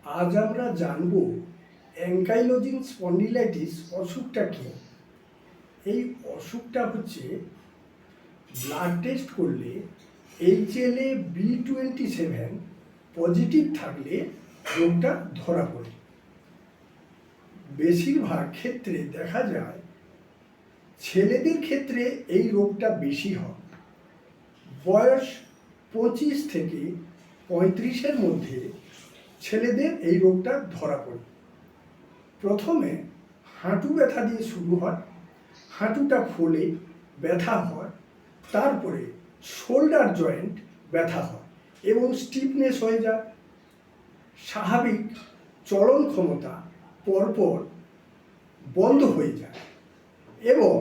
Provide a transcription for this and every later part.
আজ আমরা জানব অ্যাঙ্কাইলোজিং স্পন্ডিলাইটিস অসুখটা কি। এই অসুখটা হচ্ছে ব্লাড টেস্ট করলে HLA-B27 পজিটিভ থাকলে রোগটা ধরা পড়ে। বেশিরভাগ ক্ষেত্রে দেখা যায় ছেলেদের ক্ষেত্রে এই রোগটা বেশি হয়। বয়স 25 থেকে 35-এর মধ্যে ছেলেদের এই রোগটা ধরা পড়ে। প্রথমে হাঁটু ব্যথা দিয়ে শুরু হয়, হাঁটুটা ফোলে ব্যথা হয়, তারপরে শোল্ডার জয়েন্ট ব্যথা হয় এবং স্টিফনেস হয়ে যায়। স্বাভাবিক চলন ক্ষমতা পরপর বন্ধ হয়ে যায় এবং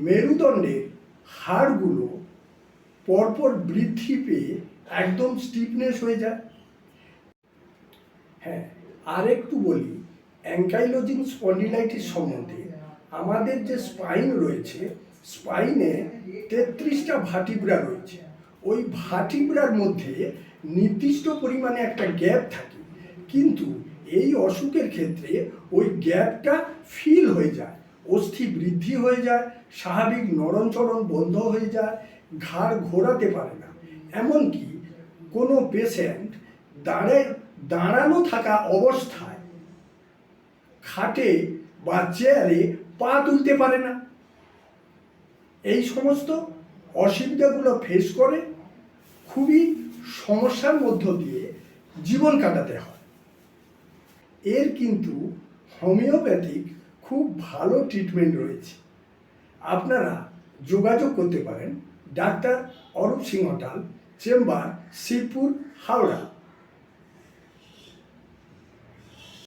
মেরুদণ্ডের হাড়গুলো পরপর বৃদ্ধি পেয়ে একদম স্টিফনেস হয়ে যায়। হ্যাঁ, আর একটু বলি অ্যাঙ্কাইলোজিং স্পন্ডিলাইটিস সম্বন্ধে। আমাদের যে স্পাইন রয়েছে, স্পাইনে 33টা ভার্টিব্রা রয়েছে। ওই ভার্টিব্রার মধ্যে নির্দিষ্ট পরিমাণে একটা গ্যাপ থাকে, কিন্তু এই অসুখের ক্ষেত্রে ওই গ্যাপটা ফিল হয়ে যায়, অস্থি বৃদ্ধি হয়ে যায়, স্বাভাবিক নড়নচড়ন বন্ধ হয়ে যায়, ঘাড় ঘোরাতে পারে না। এমনকি কোনো পেশেন্ট দাঁড়ানো থাকা অবস্থায় খাটে বা চেয়ারে পা তুলতে পারে না। এই সমস্ত অসুবিধাগুলো ফেস করে খুবই সমস্যার মধ্য দিয়ে জীবন কাটাতে হয়। এর কিন্তু হোমিওপ্যাথিক খুব ভালো ট্রিটমেন্ট রয়েছে। আপনারা যোগাযোগ করতে পারেন ডাক্তার অরূপ সিংহটাল, চেম্বার, শিবপুর, হাওড়া।